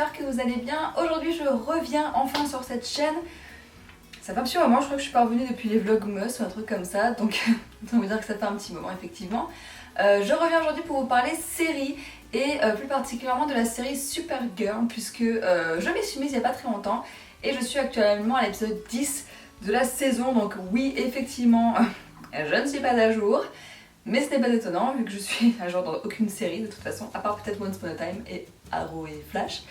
j'espère que vous allez bien. Aujourd'hui je reviens enfin sur cette chaîne. Ça fait un petit moment, je crois que je suis pas revenue depuis les Vlogmas ou un truc comme ça, donc on va dire que ça fait un petit moment effectivement. Je reviens aujourd'hui pour vous parler série et plus particulièrement de la série Supergirl puisque je m'y suis mise il n'y a pas très longtemps et je suis actuellement à l'épisode 10 de la saison, donc oui effectivement je ne suis pas à jour. Mais ce n'est pas étonnant vu que je suis à jour dans aucune série de toute façon, à part peut-être Once Upon a Time et Arrow et Flash,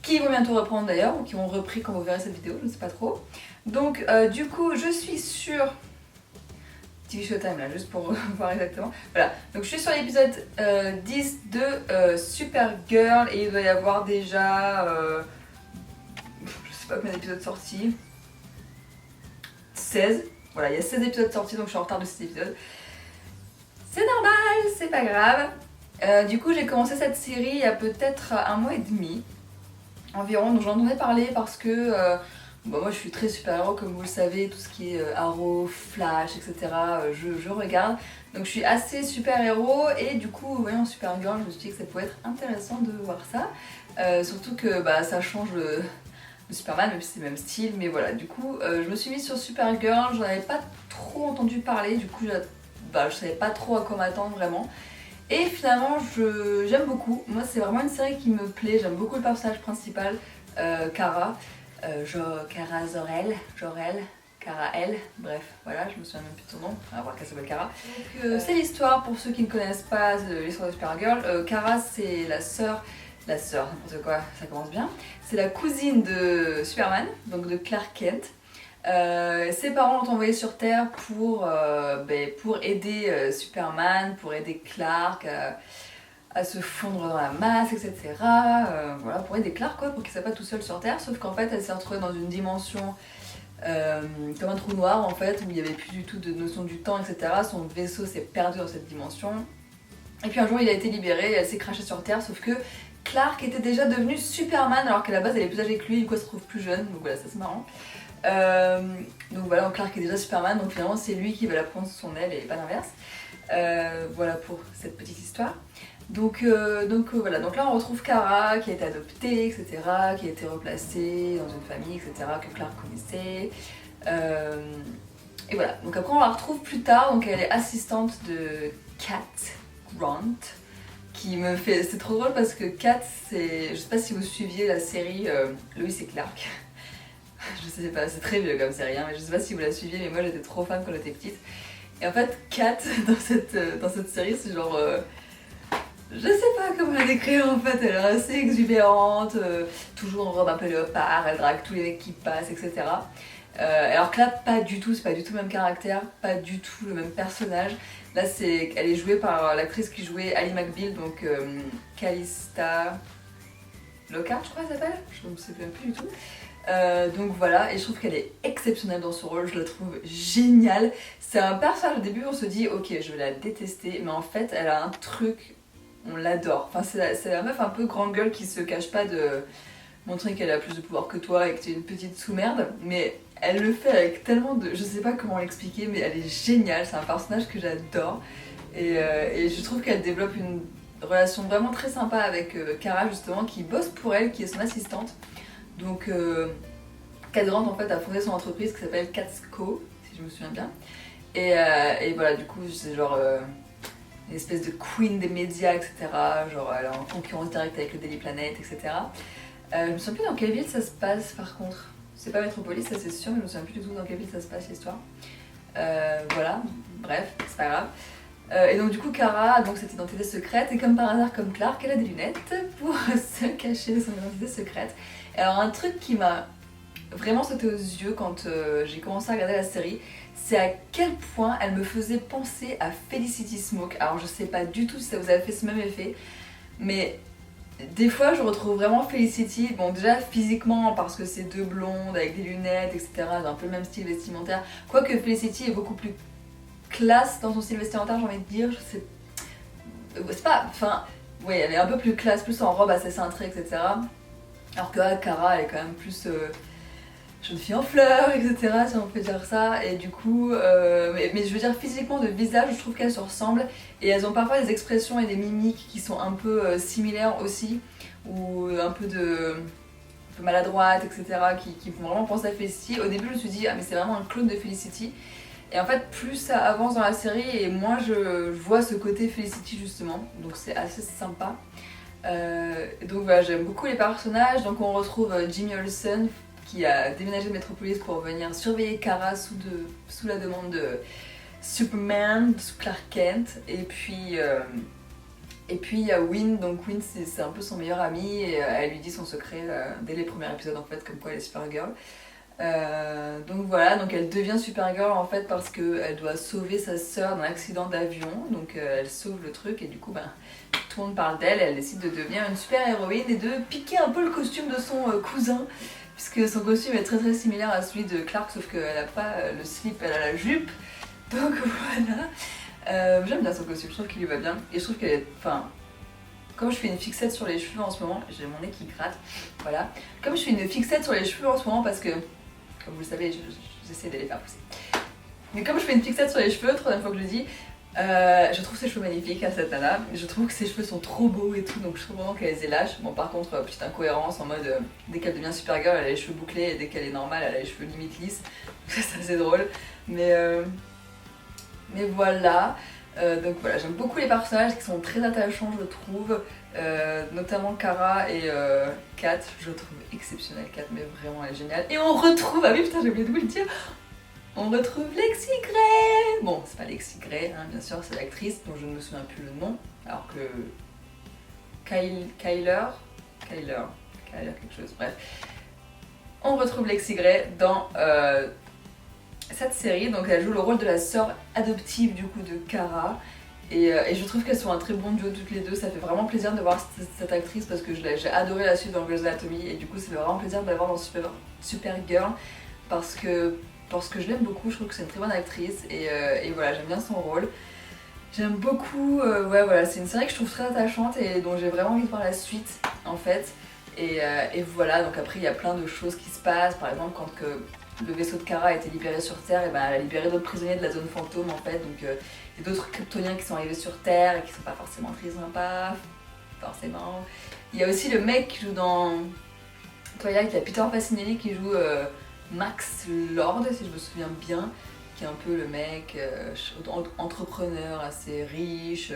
qui vont bientôt reprendre d'ailleurs, ou qui ont repris quand vous verrez cette vidéo, je ne sais pas trop. Donc du coup je suis sur TV Showtime là, juste pour voir exactement. Voilà, donc je suis sur l'épisode 10 de Supergirl et il doit y avoir déjà, je sais pas combien d'épisodes sortis, 16. Voilà, il y a 16 épisodes sortis donc je suis en retard de 6 épisodes. C'est normal, c'est pas grave. Du coup j'ai commencé cette série il y a peut-être un mois et demi environ, donc j'en ai parlé parce que bon, moi je suis très super-héros comme vous le savez, tout ce qui est Arrow, Flash, etc. Je regarde, donc je suis assez super-héros et du coup voyant Supergirl je me suis dit que ça pouvait être intéressant de voir ça, surtout que bah, ça change de Superman même si c'est le même style, mais voilà du coup je me suis mise sur Supergirl, j'en avais pas trop entendu parler, du coup je savais pas trop à quoi m'attendre vraiment. Et finalement j'aime beaucoup, moi c'est vraiment une série qui me plaît, j'aime beaucoup le personnage principal, Kara, Kara Zor-El, Kara El, bref voilà, je me souviens même plus de son nom, on va voir qu'elle s'appelle Kara. Donc c'est l'histoire, pour ceux qui ne connaissent pas l'histoire de Supergirl, Kara c'est la sœur, n'importe quoi, ça commence bien, c'est la cousine de Superman, donc de Clark Kent. Ses parents l'ont envoyé sur Terre pour aider Superman, pour aider Clark à se fondre dans la masse, etc. Voilà, pour aider Clark quoi, pour qu'il ne soit pas tout seul sur Terre, sauf qu'en fait elle s'est retrouvée dans une dimension comme un trou noir en fait, où il n'y avait plus du tout de notion du temps, etc. Son vaisseau s'est perdu dans cette dimension. Et puis un jour il a été libéré et elle s'est crashée sur Terre, sauf que Clark était déjà devenu Superman alors qu'à la base elle est plus âgée que lui, du coup elle se trouve plus jeune, donc voilà, ça c'est marrant. Donc voilà, donc Clark est déjà Superman, donc finalement c'est lui qui va la prendre sous son aile et pas l'inverse. Voilà pour cette petite histoire. Donc voilà, donc là on retrouve Kara qui a été adoptée, etc., qui a été replacée dans une famille, etc., que Clark connaissait. Et voilà, donc après on la retrouve plus tard, donc elle est assistante de Cat Grant, qui me fait... C'est trop drôle parce que Cat, c'est... Je sais pas si vous suiviez la série Lois et Clark. Je sais pas, c'est très vieux comme série, hein, mais je sais pas si vous la suiviez, mais moi j'étais trop fan quand j'étais petite. Et en fait, Kat, dans cette série, c'est genre... je sais pas comment la décrire en fait, elle est assez exubérante, toujours en robe un peu léopard, elle drague tous les mecs qui passent, etc. Alors que là, pas du tout, c'est pas du tout le même caractère, pas du tout le même personnage. Là, elle est jouée par l'actrice qui jouait Ally McBeal, donc Calista Lockhart, je crois qu'elle s'appelle, je ne sais même plus du tout. Donc voilà, et je trouve qu'elle est exceptionnelle dans ce rôle, je la trouve géniale. C'est un personnage, au début on se dit ok je vais la détester, mais en fait elle a un truc, on l'adore. Enfin c'est la meuf un peu grande gueule qui se cache pas de montrer qu'elle a plus de pouvoir que toi et que tu es une petite sous-merde, mais elle le fait avec tellement de... je sais pas comment l'expliquer, mais elle est géniale, c'est un personnage que j'adore. Et je trouve qu'elle développe une relation vraiment très sympa avec Kara justement, qui bosse pour elle, qui est son assistante. Donc Cat Grant en fait a fondé son entreprise qui s'appelle Catsco, si je me souviens bien. Et voilà, du coup c'est genre une espèce de queen des médias, etc. Genre elle est en concurrence directe avec le Daily Planet, etc. Je me souviens plus dans quelle ville ça se passe par contre. C'est pas Metropolis, ça c'est sûr, mais je me souviens plus du tout dans quelle ville ça se passe l'histoire. Voilà, bref, c'est pas grave. Et donc du coup Kara a donc cette identité secrète et comme par hasard comme Clark elle a des lunettes pour se cacher de son identité secrète. Et alors un truc qui m'a vraiment sauté aux yeux quand j'ai commencé à regarder la série, c'est à quel point elle me faisait penser à Felicity Smoke. Alors je sais pas du tout si ça vous a fait ce même effet, mais des fois je retrouve vraiment Felicity, bon déjà physiquement parce que c'est deux blondes avec des lunettes, etc. Elles ont un peu le même style vestimentaire, quoique Felicity est beaucoup plus classe dans son style vestimentaire, j'ai envie de dire, c'est pas, enfin, oui elle est un peu plus classe, plus en robe assez cintrée, etc. Alors que là, Kara elle est quand même plus, je jeune fille en fleurs, etc. si on peut dire ça. Et du coup, mais je veux dire physiquement de visage, je trouve qu'elles se ressemblent. Et elles ont parfois des expressions et des mimiques qui sont un peu similaires aussi, ou un peu maladroite, etc., qui font vraiment penser à Felicity. Au début, je me suis dit, ah, mais c'est vraiment un clone de Felicity. Et en fait, plus ça avance dans la série, et moins je vois ce côté Felicity, justement. Donc, c'est assez sympa. Donc, voilà, j'aime beaucoup les personnages. Donc, on retrouve Jimmy Olsen, qui a déménagé de Metropolis pour venir surveiller Kara sous la demande de Superman, sous Clark Kent. Et puis il y a Winn, donc Winn c'est un peu son meilleur ami et elle lui dit son secret dès les premiers épisodes en fait, comme quoi elle est Supergirl. Donc voilà, donc elle devient Supergirl en fait parce qu'elle doit sauver sa sœur d'un accident d'avion, donc elle sauve le truc et du coup tout le monde parle d'elle et elle décide de devenir une super héroïne et de piquer un peu le costume de son cousin, puisque son costume est très très similaire à celui de Clark sauf qu'elle n'a pas le slip, elle a la jupe, donc voilà. J'aime bien son costume, je trouve qu'il lui va bien et je trouve qu'elle est, enfin, comme je fais une fixette sur les cheveux en ce moment, j'ai mon nez qui gratte, voilà. Comme je fais une fixette sur les cheveux en ce moment parce que, comme vous le savez, j'essaie de les faire pousser. Mais comme je fais une fixette sur les cheveux, troisième fois que je le dis, je trouve ses cheveux magnifiques à cette nana. Je trouve que ses cheveux sont trop beaux et tout, donc je trouve vraiment qu'elle les lâche. Bon, par contre, petite incohérence en mode dès qu'elle devient Supergirl, elle a les cheveux bouclés et dès qu'elle est normale, elle a les cheveux limite lisses. Donc ça, c'est assez drôle. Mais voilà, donc voilà, j'aime beaucoup les personnages qui sont très attachants, je trouve, notamment Kara et Kat, je trouve exceptionnelle Kat, mais vraiment elle est géniale. Et on retrouve, ah oui putain j'ai oublié de vous le dire, on retrouve Lexie Grey. Bon, c'est pas Lexie Grey, hein, bien sûr, c'est l'actrice dont je ne me souviens plus le nom, alors que Kyler quelque chose, bref. On retrouve Lexie Grey dans cette série, donc elle joue le rôle de la sœur adoptive du coup de Kara et je trouve qu'elles sont un très bon duo toutes les deux, ça fait vraiment plaisir de voir cette actrice parce que j'ai adoré la suite dans Grey's Anatomy et du coup ça fait vraiment plaisir de la voir dans Supergirl parce que je l'aime beaucoup, je trouve que c'est une très bonne actrice et voilà, j'aime bien son rôle. J'aime beaucoup, ouais voilà, c'est une série que je trouve très attachante et dont j'ai vraiment envie de voir la suite en fait. Et voilà, donc après il y a plein de choses qui se passent, par exemple quand le vaisseau de Kara a été libéré sur Terre, et ben elle a libéré d'autres prisonniers de la zone fantôme en fait, donc il y a d'autres Kryptoniens qui sont arrivés sur Terre et qui sont pas forcément très sympas, forcément. Il y a aussi le mec qui joue dans Twilight, il y a Peter Passinelli qui joue Max Lord, si je me souviens bien, qui est un peu le mec entrepreneur assez riche,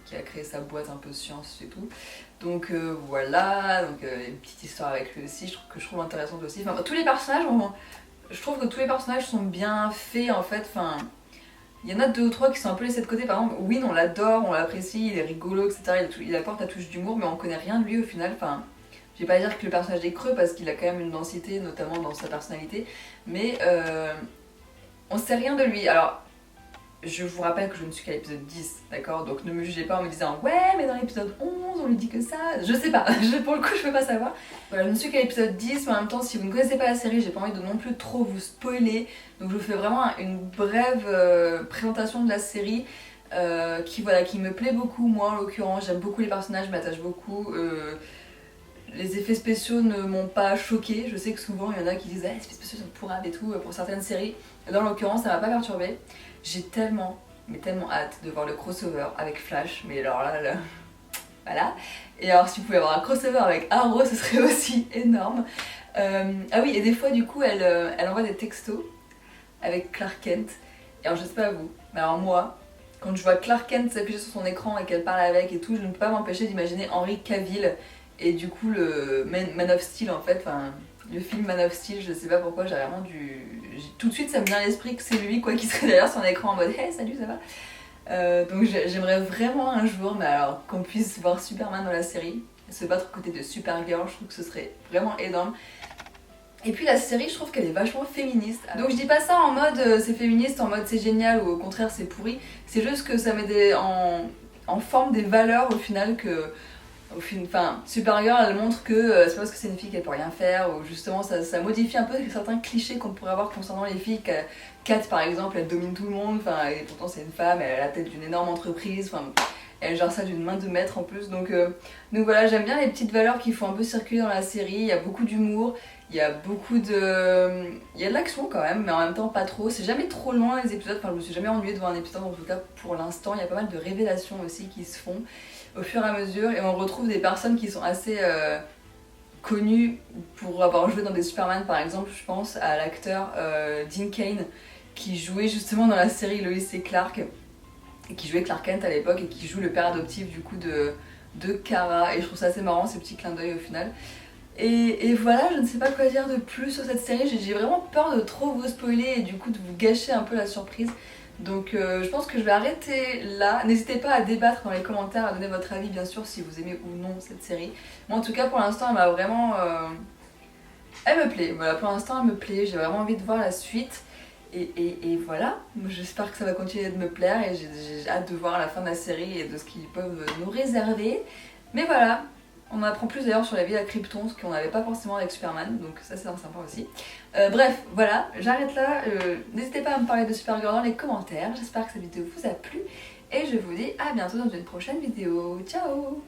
qui a créé sa boîte un peu science et tout. Donc voilà, donc une petite histoire avec lui aussi, je trouve intéressante aussi. Enfin, tous les personnages, je trouve que tous les personnages sont bien faits en fait. Enfin, il y en a deux ou trois qui sont un peu laissés de côté. Par exemple, Winn, on l'adore, on l'apprécie, il est rigolo, etc. Il apporte la touche d'humour, mais on connaît rien de lui au final. Enfin, je vais pas dire que le personnage est creux parce qu'il a quand même une densité, notamment dans sa personnalité, mais on sait rien de lui. Alors, je vous rappelle que je ne suis qu'à l'épisode 10, d'accord? Donc ne me jugez pas en me disant ouais, mais dans l'épisode 11, on lui dit que ça. Je sais pas, pour le coup, je peux pas savoir. Voilà, je ne suis qu'à l'épisode 10, mais en même temps, si vous ne connaissez pas la série, j'ai pas envie de non plus trop vous spoiler. Donc je vous fais vraiment une brève présentation de la série qui me plaît beaucoup, moi en l'occurrence. J'aime beaucoup les personnages, je m'attache beaucoup. Les effets spéciaux ne m'ont pas choquée. Je sais que souvent il y en a qui disent ah, les effets spéciaux sont pourrables et tout pour certaines séries. Dans l'occurrence, ça m'a pas perturbée. J'ai tellement hâte de voir le crossover avec Flash, mais alors là, voilà. Et alors si vous pouvez avoir un crossover avec Arrow, ce serait aussi énorme. Ah oui, et des fois du coup, elle envoie des textos avec Clark Kent. Et alors je sais pas vous, mais alors moi, quand je vois Clark Kent s'afficher sur son écran et qu'elle parle avec et tout, je ne peux pas m'empêcher d'imaginer Henry Cavill et du coup le Man of Steel en fait, enfin le film Man of Steel, je sais pas pourquoi, j'ai vraiment tout de suite ça me vient à l'esprit que c'est lui quoi qui serait derrière son écran en mode hey salut ça va. Donc j'aimerais vraiment un jour, mais alors qu'on puisse voir Superman dans la série, se battre aux côtés de Supergirl, je trouve que ce serait vraiment énorme. Et puis la série, je trouve qu'elle est vachement féministe. Donc je dis pas ça en mode c'est féministe, en mode c'est génial ou au contraire c'est pourri. C'est juste que ça met en forme des valeurs au final que... Enfin, Supergirl, elle montre que c'est parce que c'est une fille qu'elle peut rien faire, ou justement ça modifie un peu certains clichés qu'on pourrait avoir concernant les filles. Kat par exemple, elle domine tout le monde, enfin, et pourtant c'est une femme, elle a la tête d'une énorme entreprise, enfin, elle gère ça d'une main de maître en plus. Donc voilà, j'aime bien les petites valeurs qu'il faut un peu circuler dans la série, il y a beaucoup d'humour, Il y a beaucoup de... Il y a de l'action quand même, mais en même temps pas trop. C'est jamais trop loin les épisodes, enfin je me suis jamais ennuyée devant un épisode, en tout cas pour l'instant. Il y a pas mal de révélations aussi qui se font au fur et à mesure, et on retrouve des personnes qui sont assez connues pour avoir joué dans des Superman par exemple. Je pense à l'acteur Dean Cain, qui jouait justement dans la série Lois et Clark, et qui jouait Clark Kent à l'époque, et qui joue le père adoptif du coup de Kara, et je trouve ça assez marrant ces petits clins d'œil au final. Et voilà, je ne sais pas quoi dire de plus sur cette série, j'ai vraiment peur de trop vous spoiler et du coup de vous gâcher un peu la surprise. Donc je pense que je vais arrêter là. N'hésitez pas à débattre dans les commentaires, à donner votre avis bien sûr si vous aimez ou non cette série. Moi en tout cas pour l'instant elle m'a vraiment... Elle me plaît, voilà, pour l'instant elle me plaît, j'ai vraiment envie de voir la suite. Et voilà, j'espère que ça va continuer de me plaire et j'ai hâte de voir la fin de la série et de ce qu'ils peuvent nous réserver. Mais voilà, on en apprend plus d'ailleurs sur la vie à Krypton, ce qu'on n'avait pas forcément avec Superman, donc ça c'est sympa aussi. Bref, voilà, j'arrête là. N'hésitez pas à me parler de Supergirl dans les commentaires, j'espère que cette vidéo vous a plu. Et je vous dis à bientôt dans une prochaine vidéo. Ciao!